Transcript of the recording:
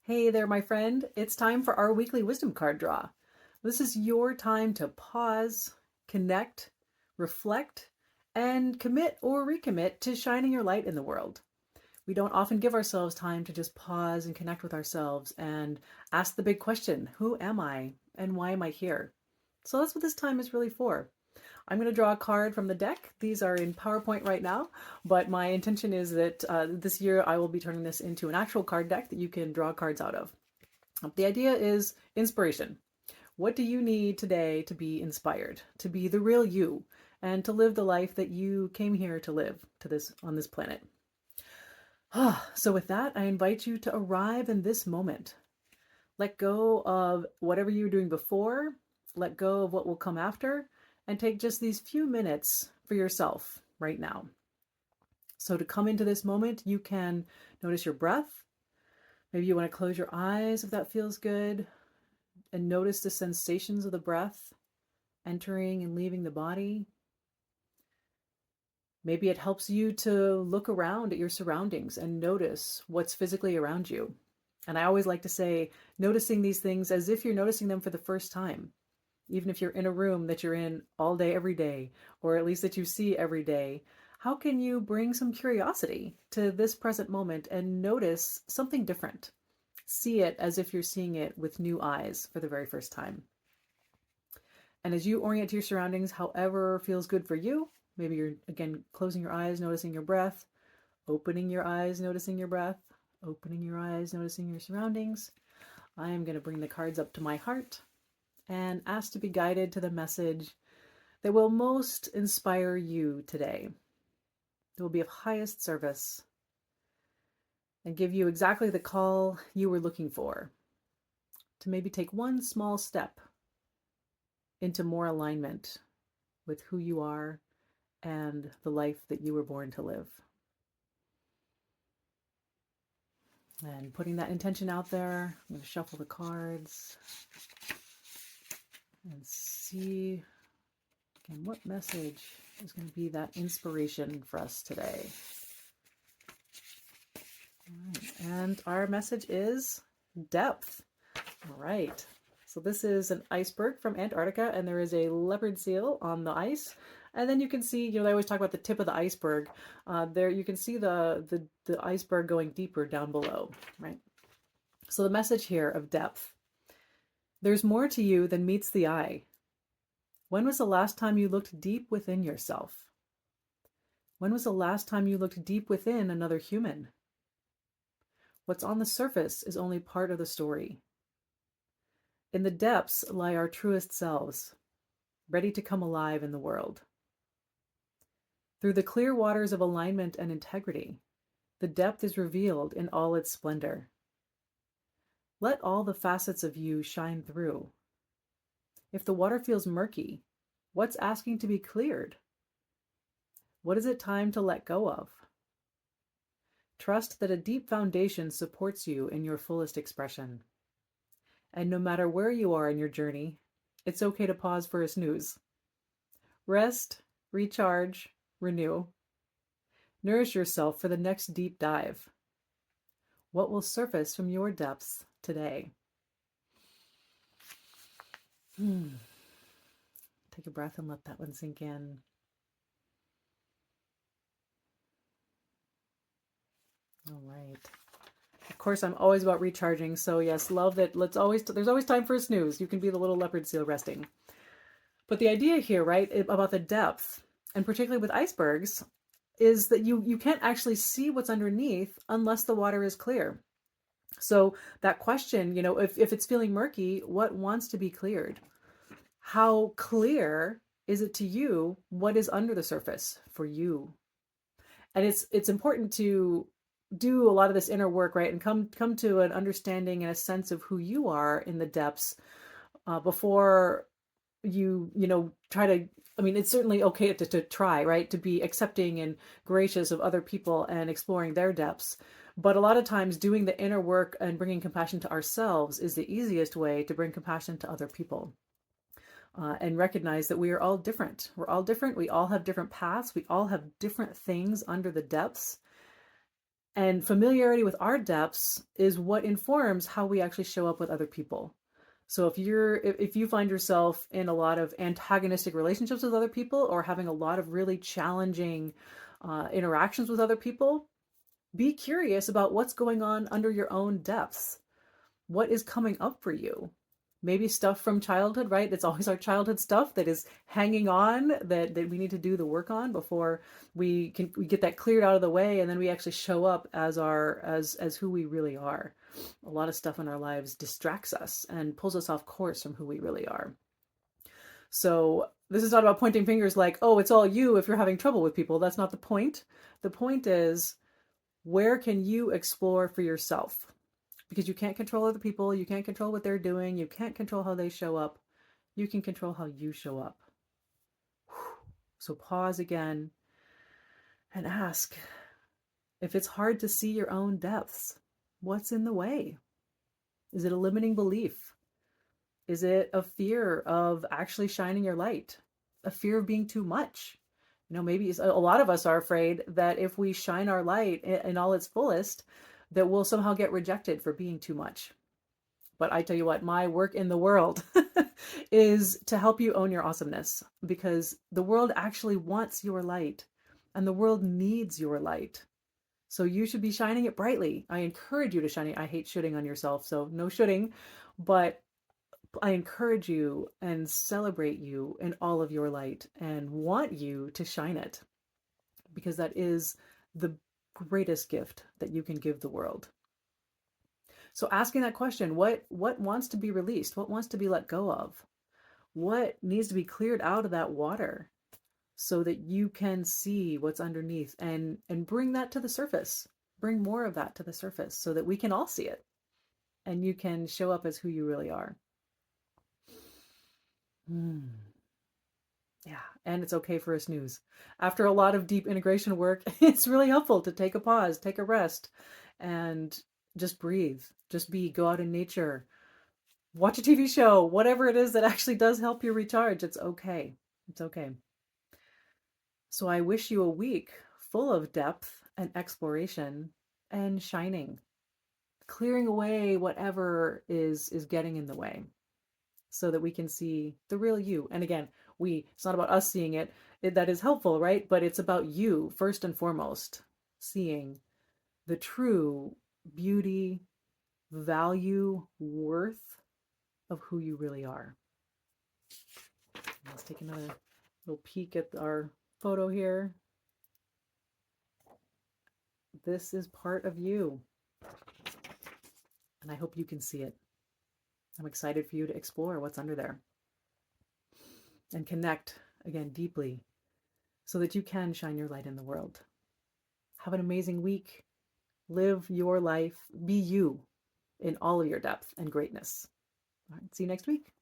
Hey there, my friend. It's time for our weekly wisdom card draw. This is your time to pause, connect, reflect, and commit or recommit to shining your light in the world. We don't often give ourselves time to just pause and connect with ourselves and ask the big question, who am I and why am I here? So that's what this time is really for. I'm going to draw a card from the deck. These are in PowerPoint right now, but my intention is that this year I will be turning this into an actual card deck that you can draw cards out of. The idea is inspiration. What do you need today to be inspired, to be the real you, and to live the life that you came here to live on this planet? So with that, I invite you to arrive in this moment. Let go of whatever you were doing before, let go of what will come after, and take just these few minutes for yourself right now. So to come into this moment, you can notice your breath. Maybe you want to close your eyes if that feels good, and notice the sensations of the breath entering and leaving the body. Maybe it helps you to look around at your surroundings and notice what's physically around you. And I always like to say, noticing these things as if you're noticing them for the first time. Even if you're in a room that you're in all day, every day, or at least that you see every day, how can you bring some curiosity to this present moment and notice something different? See it as if you're seeing it with new eyes for the very first time. And as you orient to your surroundings, however feels good for you, maybe you're, again, closing your eyes, noticing your breath, opening your eyes, noticing your breath, opening your eyes, noticing your surroundings. I am going to bring the cards up to my heart and ask to be guided to the message that will most inspire you today, that will be of highest service, and give you exactly the call you were looking for, to maybe take one small step into more alignment with who you are and the life that you were born to live. And putting that intention out there, I'm going to shuffle the cards and see, again, what message is going to be that inspiration for us today. All right. And our message is depth. All right. So this is an iceberg from Antarctica, and there is a leopard seal on the ice. And then you can see, they always talk about the tip of the iceberg. There you can see the iceberg going deeper down below, right? So the message here of depth. There's more to you than meets the eye. When was the last time you looked deep within yourself? When was the last time you looked deep within another human? What's on the surface is only part of the story. In the depths lie our truest selves, ready to come alive in the world. Through the clear waters of alignment and integrity, the depth is revealed in all its splendor. Let all the facets of you shine through. If the water feels murky, what's asking to be cleared? What is it time to let go of? Trust that a deep foundation supports you in your fullest expression. And no matter where you are in your journey, it's okay to pause for a snooze. Rest, recharge, renew. Nourish yourself for the next deep dive. What will surface from your depths today? Take a breath and let that one sink in. All right. Of course, I'm always about recharging. So yes, love that. There's always time for a snooze. You can be the little leopard seal resting. But the idea here, right, about the depth, and particularly with icebergs, is that you can't actually see what's underneath unless the water is clear. So that question, if it's feeling murky, what wants to be cleared? How clear is it to you what is under the surface for you? And it's important to do a lot of this inner work, right? And come to an understanding and a sense of who you are in the depths before you try to. I mean, it's certainly okay to try, right? To be accepting and gracious of other people and exploring their depths. But a lot of times doing the inner work and bringing compassion to ourselves is the easiest way to bring compassion to other people. And recognize that we are all different. We're all different. We all have different paths. We all have different things under the depths. And familiarity with our depths is what informs how we actually show up with other people. So if you find yourself in a lot of antagonistic relationships with other people, or having a lot of really challenging interactions with other people, be curious about what's going on under your own depths. What is coming up for you? Maybe stuff from childhood, right? It's always our childhood stuff that is hanging on, that we need to do the work on before we get that cleared out of the way, and then we actually show up as who we really are. A lot of stuff in our lives distracts us and pulls us off course from who we really are. So this is not about pointing fingers like, oh, it's all you if you're having trouble with people. That's not the point. The point is, where can you explore for yourself? Because you can't control other people. You can't control what they're doing. You can't control how they show up. You can control how you show up. So pause again and ask, if it's hard to see your own depths, what's in the way? Is it a limiting belief? Is it a fear of actually shining your light? A fear of being too much? Maybe a lot of us are afraid that if we shine our light in all its fullest, that we'll somehow get rejected for being too much. But I tell you what, my work in the world is to help you own your awesomeness, because the world actually wants your light and the world needs your light. So you should be shining it brightly. I encourage you to shine it. I hate shooting on yourself, so no shooting, but I encourage you and celebrate you in all of your light and want you to shine it, because that is the greatest gift that you can give the world. So asking that question, what wants to be released? What wants to be let go of? What needs to be cleared out of that water so that you can see what's underneath, and bring that to the surface. Bring more of that to the surface so that we can all see it and you can show up as who you really are. Yeah, and it's okay for a snooze. After a lot of deep integration work, it's really helpful to take a pause, take a rest, and just breathe. Just go out in nature, watch a TV show, whatever it is that actually does help you recharge. It's okay. It's okay. So I wish you a week full of depth and exploration and shining, clearing away whatever is getting in the way, so that we can see the real you. And again, it's not about us seeing it. That is helpful, right? But it's about you first and foremost, seeing the true beauty, value, worth of who you really are. Let's take another little peek at our photo here. This is part of you, and I hope you can see it. I'm excited for you to explore what's under there and connect again deeply so that you can shine your light in the world. Have an amazing week. Live your life. Be you in all of your depth and greatness. All right, see you next week.